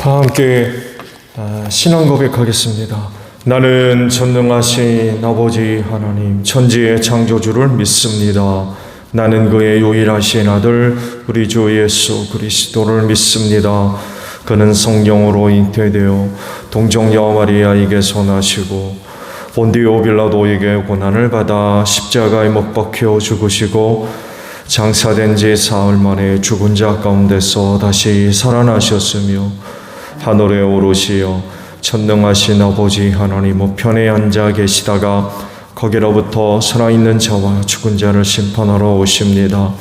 다 함께 신앙 고백하겠습니다. 나는 전능하신 아버지 하나님 천지의 창조주를 믿습니다. 나는 그의 유일하신 아들 우리 주 예수 그리스도를 믿습니다. 그는 성령으로 잉태되어 동정녀 마리아에게서 나시고 본디오 빌라도에게 고난을 받아 십자가에 못 박혀 죽으시고 장사된 지 사흘 만에 죽은 자 가운데서 다시 살아나셨으며 하늘에 오르시어 전능하신 아버지 하나님 우편에 앉아 계시다가 거기로부터 살아있는 자와 죽은 자를 심판하러 오십니다.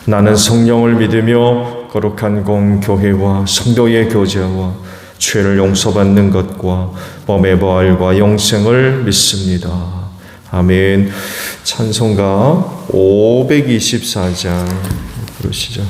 나는 성령을 믿으며 거룩한 공교회와 성도의 교제와 죄를 용서받는 것과 범의 부활과 영생을 믿습니다. 아멘. 찬송가 524장 부르시죠.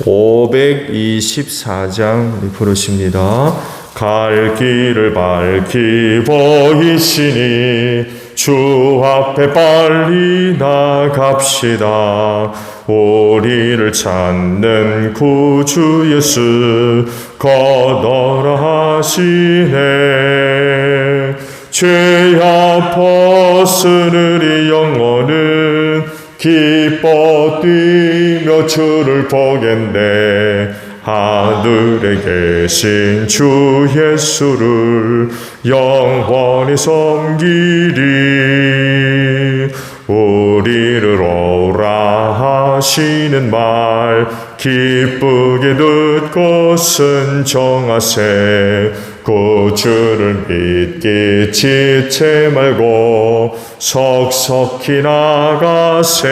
(524장) 부르십니다. 갈 길을 밝히 보이시니 주 앞에 빨리 나갑시다. 우리를 찾는 구주 예수 거더라 하시네. 죄악 벗은 우리 영혼은 기뻐 뛰며 주를 보겠네. 하늘에 계신 주 예수를 영원히 섬기리. 우리를 오라 하시는 말 기쁘게 듣고 순종하세. 구주를 믿기 지체 말고 속속히 나가세.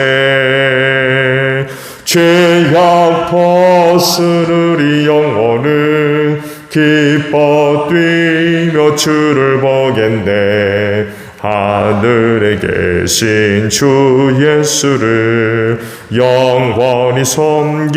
죄악 벗은 우리 영혼은 기뻐 뛰며 주를 보겠네. 하늘에 계신 주 예수를 영원히 섬기리.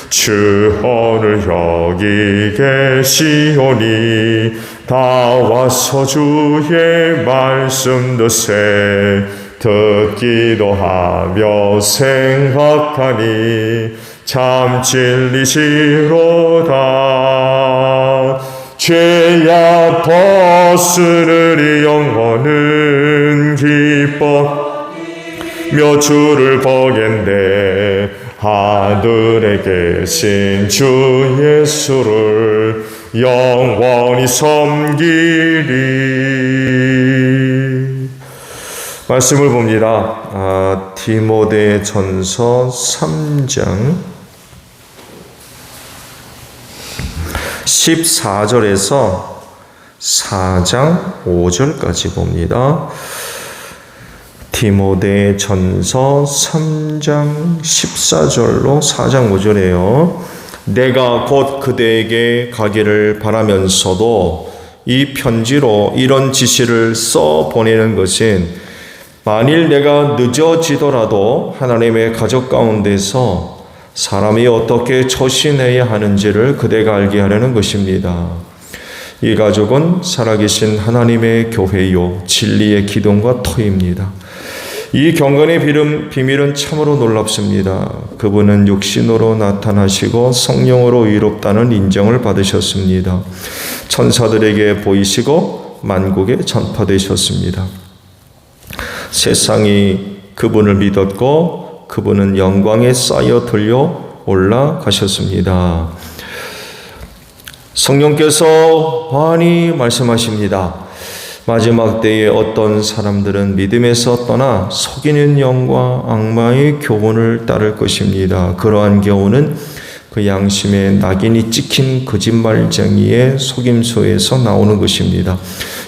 주 오늘 여기 계시오니 다 와서 주의 말씀 듣세. 듣기도 하며 생각하니 참 진리시로다. 죄악 벗은 우리 영혼은 기뻐며 주를 보겠네. 하늘에 계신 주 예수를 영원히 섬기리. 말씀을 봅니다. 디모데전서 3장 14절에서 4장 5절까지 봅니다. 디모데전서 3장 14절로 4장 5절이에요. 내가 곧 그대에게 가기를 바라면서도 이 편지로 이런 지시를 써 보내는 것은 만일 내가 늦어지더라도 하나님의 가족 가운데서 사람이 어떻게 처신해야 하는지를 그대가 알게 하려는 것입니다. 이 가족은 살아계신 하나님의 교회요 진리의 기둥과 터입니다. 이 경건의 비밀은 참으로 놀랍습니다. 그분은 육신으로 나타나시고 성령으로 의롭다는 인정을 받으셨습니다. 천사들에게 보이시고 만국에 전파되셨습니다. 세상이 그분을 믿었고 그분은 영광에 쌓여 들려 올라가셨습니다. 성령께서 환히 말씀하십니다. 마지막 때에 어떤 사람들은 믿음에서 떠나 속이는 영과 악마의 교훈을 따를 것입니다. 그러한 교훈은 그 양심에 낙인이 찍힌 거짓말쟁이의 속임수에서 나오는 것입니다.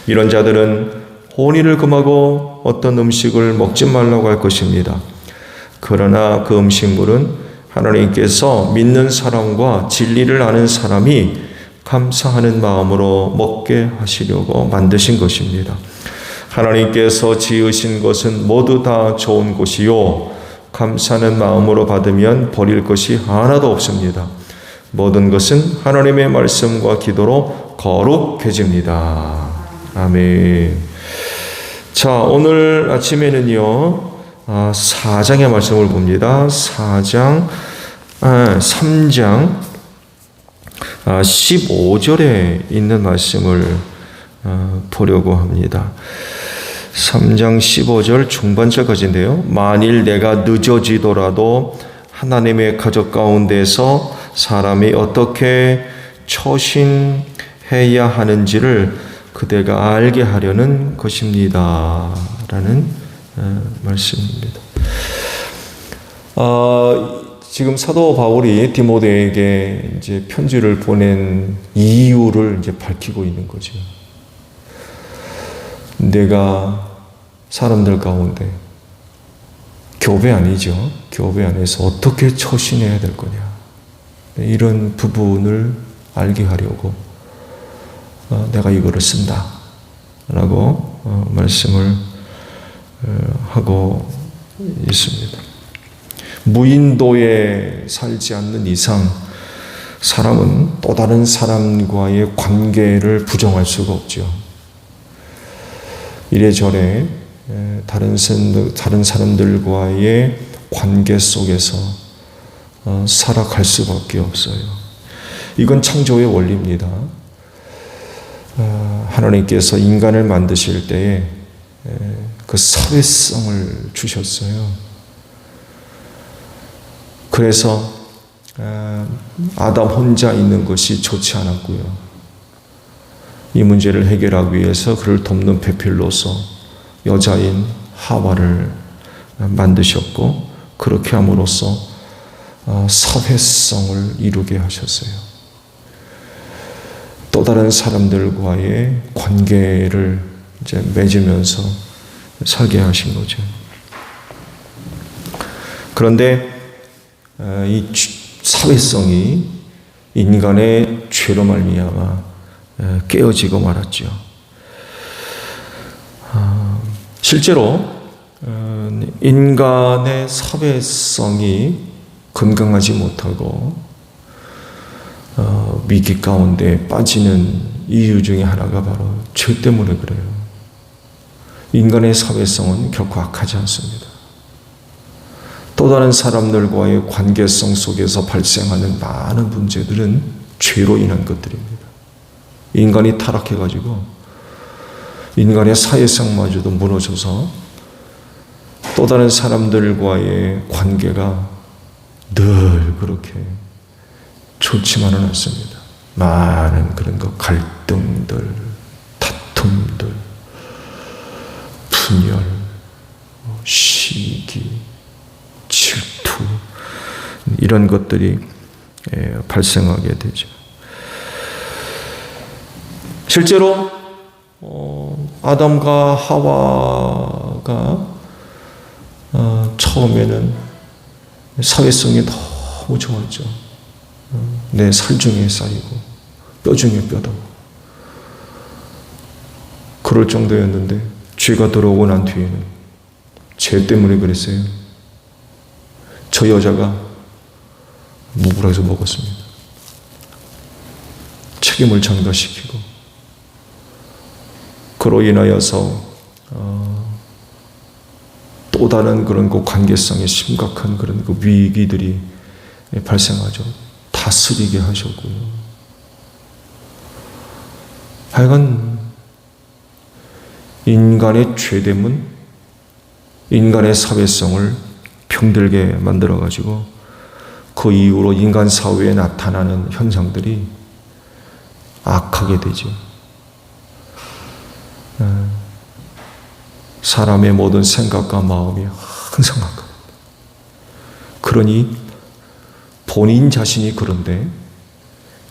이런 자들은 혼인을 금하고 어떤 음식을 먹지 말라고 할 것입니다. 그러나 그 음식물은 하나님께서 믿는 사람과 진리를 아는 사람이 감사하는 마음으로 먹게 하시려고 만드신 것입니다. 하나님께서 지으신 것은 모두 다 좋은 것이요 감사하는 마음으로 받으면 버릴 것이 하나도 없습니다. 모든 것은 하나님의 말씀과 기도로 거룩해집니다. 아멘. 자, 오늘 아침에는요 4장의 말씀을 봅니다. 3장 15절에 있는 말씀을 보려고 합니다. 3장 15절 중반절까지인데요. 만일 내가 늦어지더라도 하나님의 가족 가운데서 사람이 어떻게 처신해야 하는지를 그대가 알게 하려는 것입니다. 라는 말씀입니다. 지금 사도 바울이 디모데에게 이제 편지를 보낸 이유를 이제 밝히고 있는 거죠. 내가 사람들 가운데 교회 아니죠. 교회 안에서 어떻게 처신해야 될 거냐. 이런 부분을 알게 하려고 내가 이거를 쓴다. 라고 말씀을 하고 있습니다. 무인도에 살지 않는 이상 사람은 또 다른 사람과의 관계를 부정할 수가 없죠. 이래저래 다른 사람들과의 관계 속에서 살아갈 수밖에 없어요. 이건 창조의 원리입니다. 하나님께서 인간을 만드실 때에 그 사회성을 주셨어요. 그래서 아담 혼자 있는 것이 좋지 않았고요. 이 문제를 해결하기 위해서 그를 돕는 배필로서 여자인 하와를 만드셨고 그렇게 함으로써 사회성을 이루게 하셨어요. 또 다른 사람들과의 관계를 이제 맺으면서 살게 하신 거죠. 그런데 이 사회성이 인간의 죄로 말미암아 깨어지고 말았죠. 실제로 인간의 사회성이 건강하지 못하고 위기 가운데 빠지는 이유 중에 하나가 바로 죄 때문에 그래요. 인간의 사회성은 결코 악하지 않습니다. 또 다른 사람들과의 관계성 속에서 발생하는 많은 문제들은 죄로 인한 것들입니다. 인간이 타락해가지고 인간의 사회성마저도 무너져서 또 다른 사람들과의 관계가 늘 그렇게 좋지만은 않습니다. 많은 그런 갈등들, 다툼들, 분열, 시기, 질투 이런 것들이 발생하게 되죠. 실제로 아담과 하와가 처음에는 사회성이 너무 좋았죠. 내 살 중에 쌀이고 뼈 중에 뼈다. 그럴 정도였는데 죄가 들어오고 난 뒤에는 죄 때문에 그랬어요. 저 여자가 무불해서 먹었습니다. 책임을 전가시키고 그로 인하여서 또 다른 그런 그 관계성에 심각한 그런 그 위기들이 발생하죠. 다스리게 하셨고요. 하여간 인간의 죄됨은 인간의 사회성을 병들게 만들어가지고 그 이후로 인간 사회에 나타나는 현상들이 악하게 되죠. 사람의 모든 생각과 마음이 항상 악합니다. 그러니 본인 자신이 그런데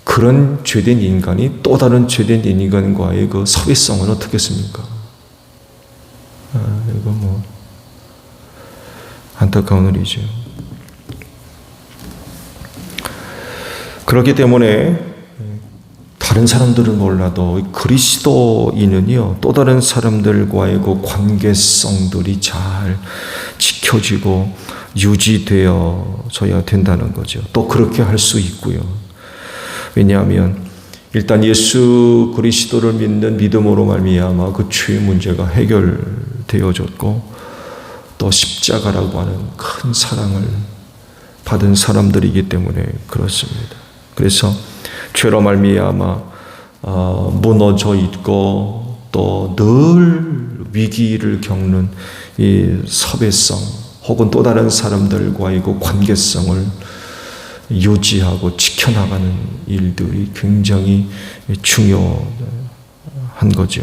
그런 죄된 인간이 또 다른 죄된 인간과의 그 사회성은 어떻겠습니까? 이거 뭐 안타까운 일이죠. 그렇기 때문에 다른 사람들은 몰라도 그리스도인은요, 또 다른 사람들과의 그 관계성들이 잘 지켜지고 유지되어져야 된다는 거죠. 또 그렇게 할 수 있고요. 왜냐하면 일단 예수 그리스도를 믿는 믿음으로 말미암아 그 죄의 문제가 해결되어졌고 또 십자가라고 하는 큰 사랑을 받은 사람들이기 때문에 그렇습니다. 그래서 죄로 말미암아 무너져 있고 또 늘 위기를 겪는 이 섭외성 혹은 또 다른 사람들과의 그 관계성을 유지하고 지켜나가는 일들이 굉장히 중요한 거죠.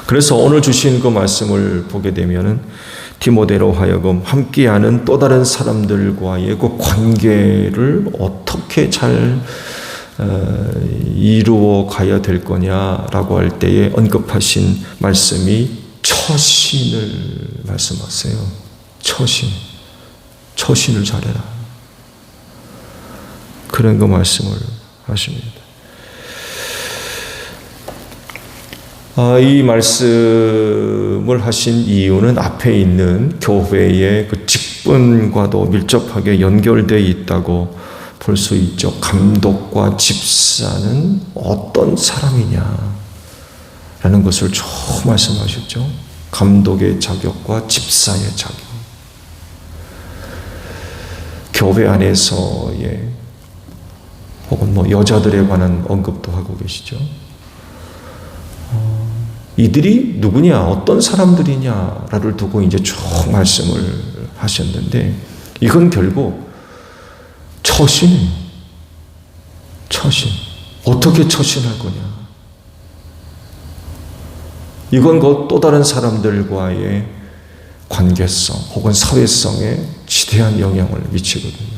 그래서 오늘 주신 그 말씀을 보게 되면은 디모데로 하여금 함께하는 또 다른 사람들과의 그 관계를 어떻게 잘 이루어 가야 될 거냐라고 할 때에 언급하신 말씀이 처신을 말씀하세요. 처신을 잘해라. 그런 그 말씀을 하십니다. 이 말씀을 하신 이유는 앞에 있는 교회의 그 직분과도 밀접하게 연결되어 있다고 볼 수 있죠. 감독과 집사는 어떤 사람이냐라는 것을 쭉 말씀하셨죠. 감독의 자격과 집사의 자격. 교회 안에서의 혹은 뭐 여자들에 관한 언급도 하고 계시죠. 이들이 누구냐, 어떤 사람들이냐를 두고 이제 쭉 말씀을 하셨는데, 이건 결국 처신. 어떻게 처신할 거냐. 이건 그 또 다른 사람들과의 관계성 혹은 사회성에 지대한 영향을 미치거든요.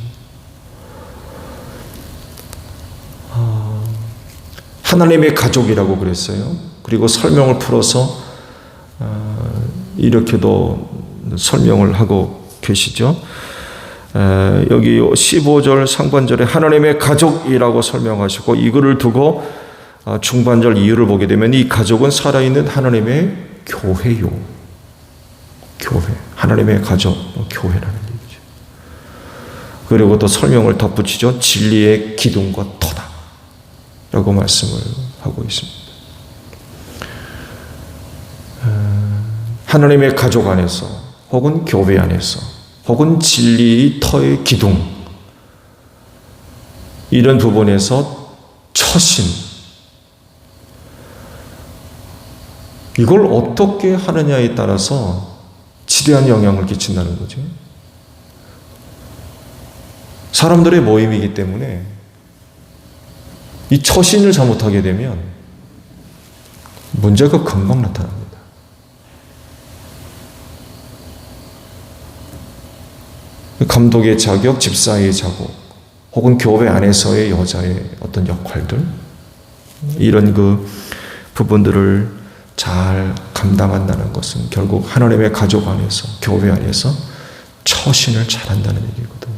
하나님의 가족이라고 그랬어요. 그리고 설명을 풀어서 이렇게도 설명을 하고 계시죠. 여기 15절 상반절에 하나님의 가족이라고 설명하시고 이거를 두고 중반절 이유를 보게 되면 이 가족은 살아있는 하나님의 교회요. 교회. 하나님의 가족, 교회라는 얘기죠. 그리고 또 설명을 덧붙이죠. 진리의 기둥과 터다. 라고 말씀을 하고 있습니다. 하나님의 가족 안에서 혹은 교회 안에서 혹은 진리의 터의 기둥, 이런 부분에서 처신, 이걸 어떻게 하느냐에 따라서 지대한 영향을 끼친다는 거죠. 사람들의 모임이기 때문에 이 처신을 잘못하게 되면 문제가 금방 나타납니다. 감독의 자격, 집사의 자격, 혹은 교회 안에서의 여자의 어떤 역할들, 이런 그 부분들을 잘 감당한다는 것은 결국 하나님의 가족 안에서, 교회 안에서 처신을 잘한다는 얘기거든요.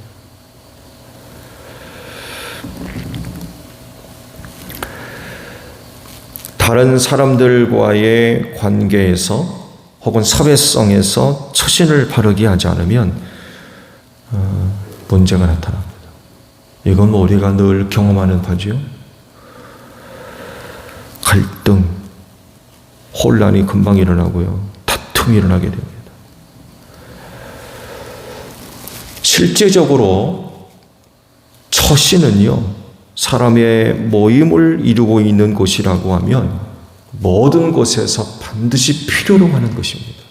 다른 사람들과의 관계에서 혹은 사회성에서 처신을 바르게 하지 않으면 문제가 나타납니다. 이건 뭐 우리가 늘 경험하는 바지요. 갈등, 혼란이 금방 일어나고요. 다툼이 일어나게 됩니다. 실제적으로 처신은요, 사람의 모임을 이루고 있는 곳이라고 하면 모든 곳에서 반드시 필요로 하는 것입니다.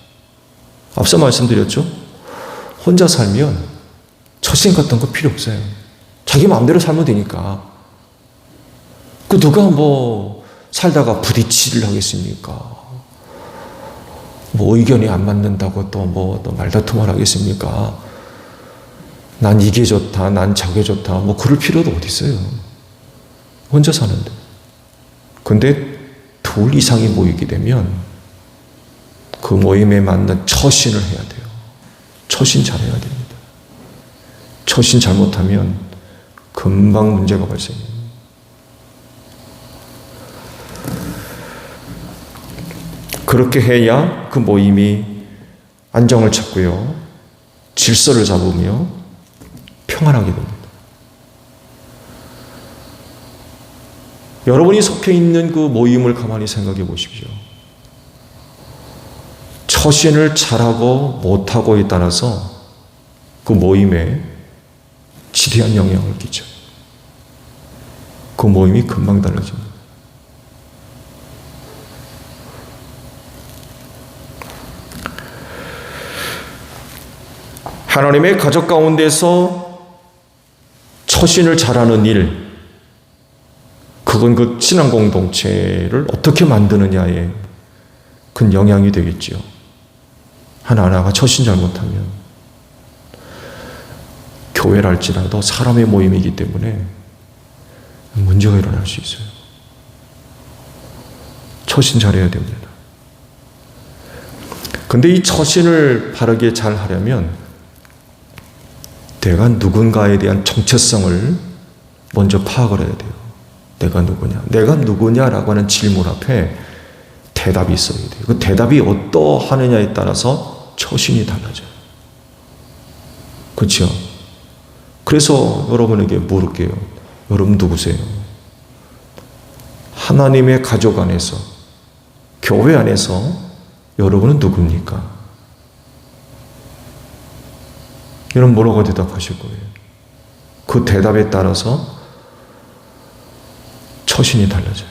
앞서 말씀드렸죠? 혼자 살면 처신 같은 거 필요 없어요. 자기 마음대로 살면 되니까. 그 누가 뭐 살다가 부딪히를 하겠습니까? 뭐 의견이 안 맞는다고 또 말다툼을 하겠습니까? 난 이게 좋다, 난 저게 좋다, 뭐 그럴 필요도 어디 있어요. 혼자 사는데. 근데 둘 이상이 모이게 되면 그 모임에 맞는 처신을 해야 돼요. 처신 잘해야 됩니다. 처신 잘못하면 금방 문제가 발생해요. 그렇게 해야 그 모임이 안정을 찾고요. 질서를 잡으며 평안하게 됩니다. 여러분이 속해 있는 그 모임을 가만히 생각해 보십시오. 처신을 잘하고 못하고에 따라서 그 모임에 지대한 영향을 끼쳐요. 그 모임이 금방 달라집니다. 하나님의 가족 가운데서 처신을 잘하는 일, 그건 그 신앙 공동체를 어떻게 만드느냐에 큰 영향이 되겠지요. 하나하나가 처신 잘못하면 교회랄지라도 사람의 모임이기 때문에 문제가 일어날 수 있어요. 처신 잘해야 됩니다. 근데 이 처신을 바르게 잘 하려면 내가 누군가에 대한 정체성을 먼저 파악을 해야 돼요. 내가 누구냐? 내가 누구냐라고 하는 질문 앞에 대답이 있어야 돼요. 그 대답이 어떠하느냐에 따라서 처신이 달라져요. 그렇죠? 그래서 여러분에게 물을게요. 여러분 누구세요? 하나님의 가족 안에서, 교회 안에서 여러분은 누굽니까? 여러분 뭐라고 대답하실 거예요? 그 대답에 따라서 처신이 달라져요.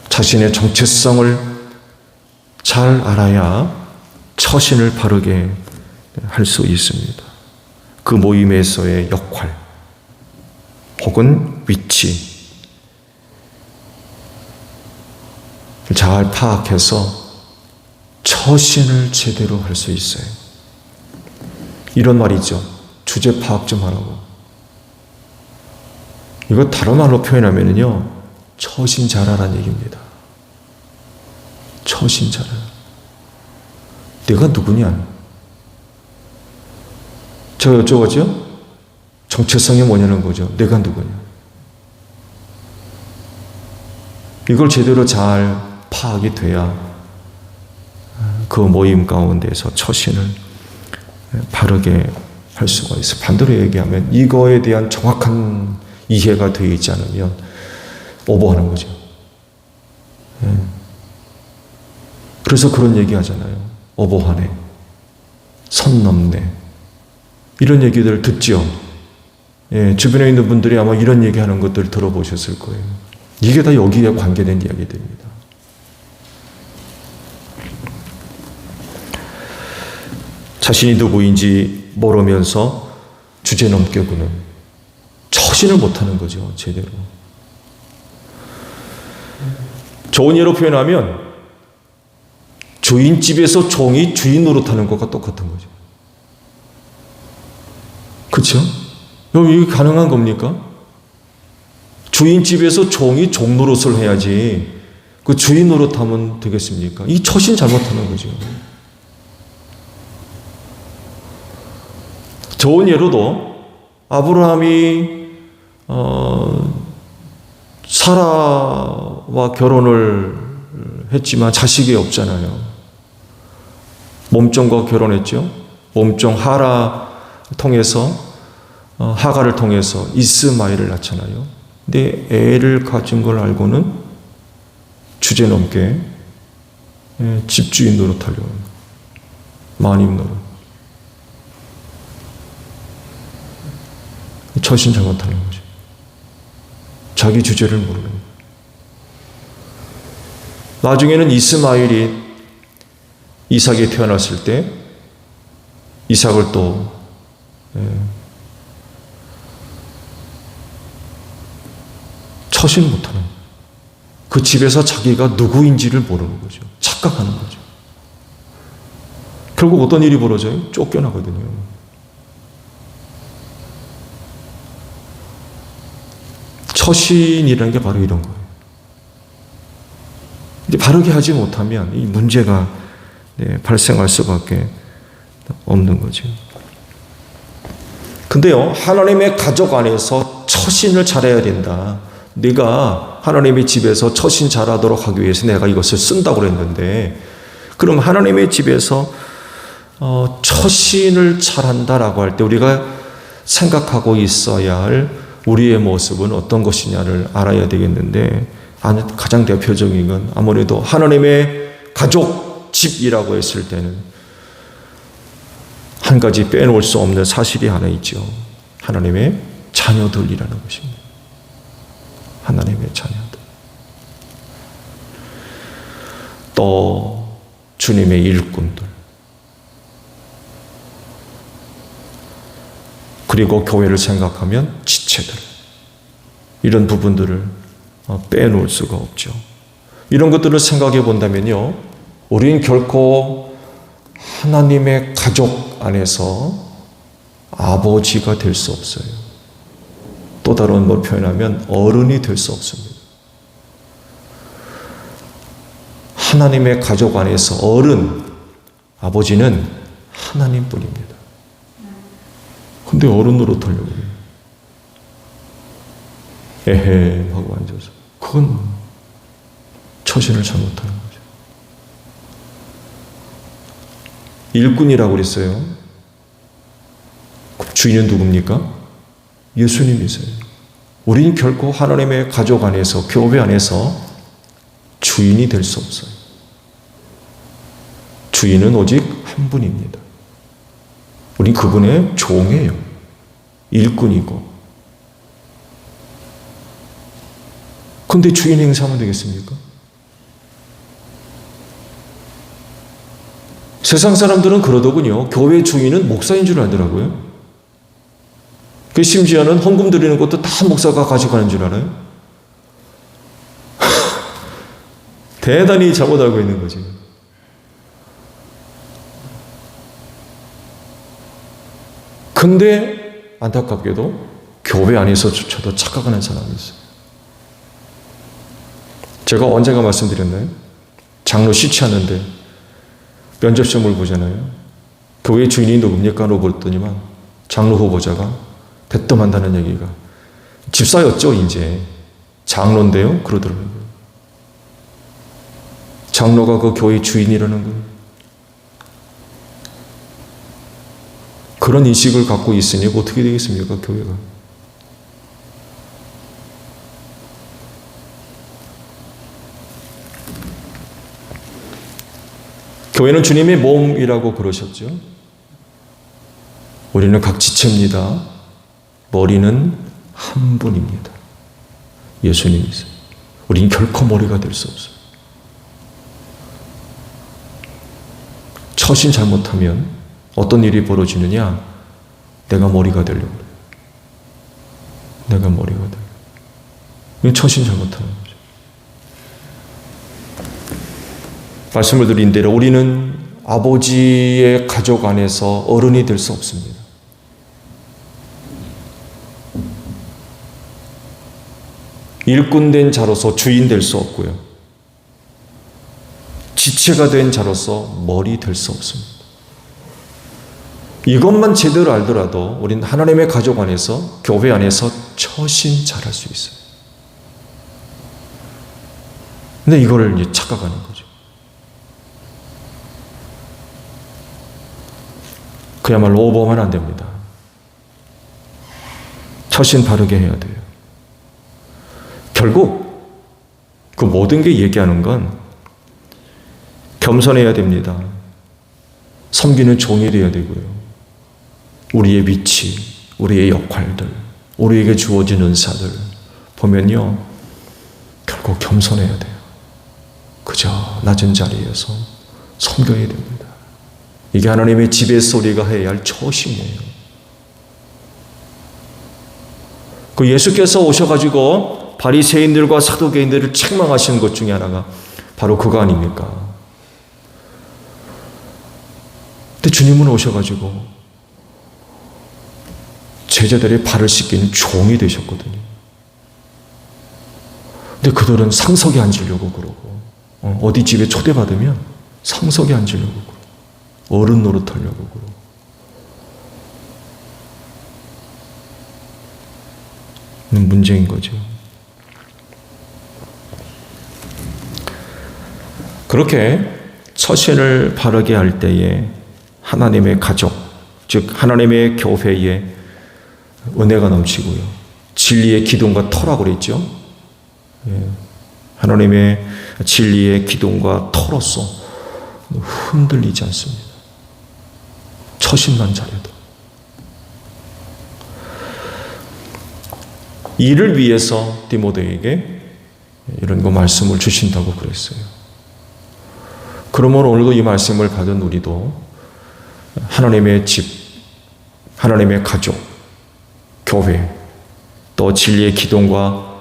자신의 정체성을 잘 알아야 처신을 바르게 할 수 있습니다. 그 모임에서의 역할 혹은 위치 잘 파악해서 처신을 제대로 할 수 있어요. 이런 말이죠. 주제 파악 좀 하라고. 이거 다른 말로 표현하면요, 처신 잘하라는 얘기입니다. 처신 잘하라. 내가 누구냐? 저 여쭤보죠? 정체성이 뭐냐는 거죠. 내가 누구냐? 이걸 제대로 잘 파악이 돼야 그 모임 가운데서 처신을 바르게 할 수가 있어요. 반대로 얘기하면 이거에 대한 정확한 이해가 되어 있지 않으면 오버하는 거죠. 그래서 그런 얘기 하잖아요. 오버하네. 선 넘네. 이런 얘기들 듣죠. 주변에 있는 분들이 아마 이런 얘기하는 것들 들어보셨을 거예요. 이게 다 여기에 관계된 이야기들입니다. 자신이 누구인지 모르면서 주제 넘게 구는 처신을 못하는 거죠. 제대로. 좋은 예로 표현하면 주인집에서 종이 주인 노릇하는 것과 똑같은 거죠. 그렇죠? 이게 가능한 겁니까? 주인집에서 종이 종 노릇을 해야지 그 주인 노릇하면 되겠습니까? 이 처신 잘못하는 거죠. 좋은 예로도 아브라함이 사라와 결혼을 했지만 자식이 없잖아요. 몸종과 결혼했죠. 몸종 하가를 통해서 이스마엘을 낳잖아요. 근데 애를 가진 걸 알고는 주제넘게 집주인 노릇하려고 합니다. 마님 노릇. 처신 잘못하는 거죠. 자기 주제를 모르는 거예요. 나중에는 이스마엘이 이삭이 태어났을 때 이삭을 또 처신 못하는 거예요. 그 집에서 자기가 누구인지를 모르는 거죠. 착각하는 거죠. 결국 어떤 일이 벌어져요? 쫓겨나거든요. 처신이라는 게 바로 이런 거예요. 이제 바르게 하지 못하면 이 문제가 발생할 수밖에 없는 거죠. 근데요, 하나님의 가족 안에서 처신을 잘해야 된다. 내가 하나님의 집에서 처신 잘하도록 하기 위해서 내가 이것을 쓴다고 그랬는데, 그럼 하나님의 집에서 처신을 잘한다라고 할 때 우리가 생각하고 있어야 할 우리의 모습은 어떤 것이냐를 알아야 되겠는데, 가장 대표적인 건 아무래도 하나님의 가족, 집이라고 했을 때는 한 가지 빼놓을 수 없는 사실이 하나 있죠. 하나님의 자녀들이라는 것입니다. 하나님의 자녀들. 또 주님의 일꾼들. 그리고 교회를 생각하면 지체들. 이런 부분들을 빼놓을 수가 없죠. 이런 것들을 생각해 본다면요, 우리는 결코 하나님의 가족 안에서 아버지가 될 수 없어요. 또 다른 걸 표현하면 어른이 될 수 없습니다. 하나님의 가족 안에서 어른, 아버지는 하나님뿐입니다. 근데 어른 노릇하려고 해요. 에헤 하고 앉아서. 그건 처신을 잘못하는 거죠. 일꾼이라고 그랬어요. 주인은 누굽니까? 예수님이세요. 우리는 결코 하나님의 가족 안에서, 교회 안에서 주인이 될 수 없어요. 주인은 오직 한 분입니다. 우린 그분의 종이에요. 일꾼이고. 근데 주인 행사하면 되겠습니까? 세상 사람들은 그러더군요. 교회 주인은 목사인 줄 알더라고요. 그 심지어는 헌금 드리는 것도 다 목사가 가져가는 줄 알아요. 대단히 잘못 알고 있는 거지. 근데 안타깝게도 교회 안에서조차도 착각하는 사람이 있어요. 제가 언젠가 말씀드렸나요? 장로 시치하는데 면접 시험을 보잖아요. 교회 주인이 누굽니까? 라고 물었더니만 장로 후보자가 대뜸한다는 얘기가, 집사였죠 이제. 장로인데요? 그러더라고요. 장로가 그 교회 주인이라는 거예요. 그런 인식을 갖고 있으니 어떻게 되겠습니까? 교회가. 교회는 주님의 몸이라고 그러셨죠. 우리는 각 지체입니다. 머리는 한 분입니다. 예수님이세요. 우리는 결코 머리가 될 수 없어요. 처신 잘못하면 어떤 일이 벌어지느냐? 내가 머리가 되려고 그래요. 내가 머리가 되려고. 이건 처신 잘못하는 거죠. 말씀을 드린 대로 우리는 아버지의 가족 안에서 어른이 될 수 없습니다. 일꾼된 자로서 주인 될 수 없고요. 지체가 된 자로서 머리 될 수 없습니다. 이것만 제대로 알더라도 우리는 하나님의 가족 안에서, 교회 안에서 처신 잘할 수 있어요. 근데 이거를 착각하는 거죠. 그야말로 오버하면 안 됩니다. 처신 바르게 해야 돼요. 결국 그 모든 게 얘기하는 건 겸손해야 됩니다. 섬기는 종이 되어야 되고요. 우리의 위치, 우리의 역할들, 우리에게 주어진 은사들 보면요, 결국 겸손해야 돼요. 그저 낮은 자리에서 섬겨야 됩니다. 이게 하나님의 지배에서 우리가 해야 할 처신이에요. 그 예수께서 오셔가지고 바리새인들과 사두개인들을 책망하시는 것 중에 하나가 바로 그거 아닙니까? 근데 주님은 오셔가지고 제자들의 발을 씻기는 종이 되셨거든요. 근데 그들은 상석에 앉으려고 그러고, 어디 집에 초대받으면 상석에 앉으려고 그러고, 어른 노릇하려고 그러고. 문제인 거죠. 그렇게 처신을 바르게 할 때에 하나님의 가족, 즉 하나님의 교회에 은혜가 넘치고요. 진리의 기둥과 터라고 그랬죠. 하나님의 진리의 기둥과 터로서 흔들리지 않습니다. 처신만 잘해도. 이를 위해서 디모데에게 이런 거 말씀을 주신다고 그랬어요. 그러면 오늘도 이 말씀을 받은 우리도 하나님의 집, 하나님의 가족, 교회, 또 진리의 기둥과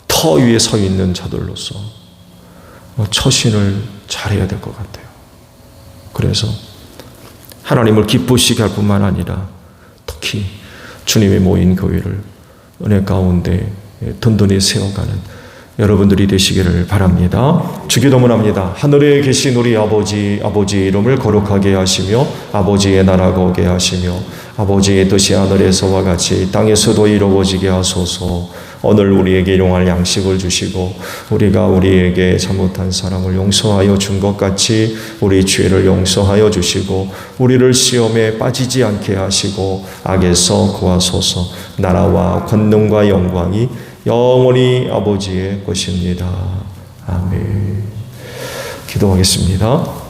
터 위에 서 있는 자들로서 처신을 잘해야 될 것 같아요. 그래서 하나님을 기쁘시게 할 뿐만 아니라 특히 주님의 모인 교회를 은혜 가운데 든든히 세워가는 여러분들이 되시기를 바랍니다. 주기도문합니다. 하늘에 계신 우리 아버지, 아버지의 이름을 거룩하게 하시며 아버지의 나라가 오게 하시며 아버지의 뜻이 하늘에서와 같이 땅에서도 이루어지게 하소서. 오늘 우리에게 일용할 양식을 주시고 우리가 우리에게 잘못한 사람을 용서하여 준 것 같이 우리 죄를 용서하여 주시고 우리를 시험에 빠지지 않게 하시고 악에서 구하소서. 나라와 권능과 영광이 영원히 아버지의 것입니다. 아멘. 기도하겠습니다.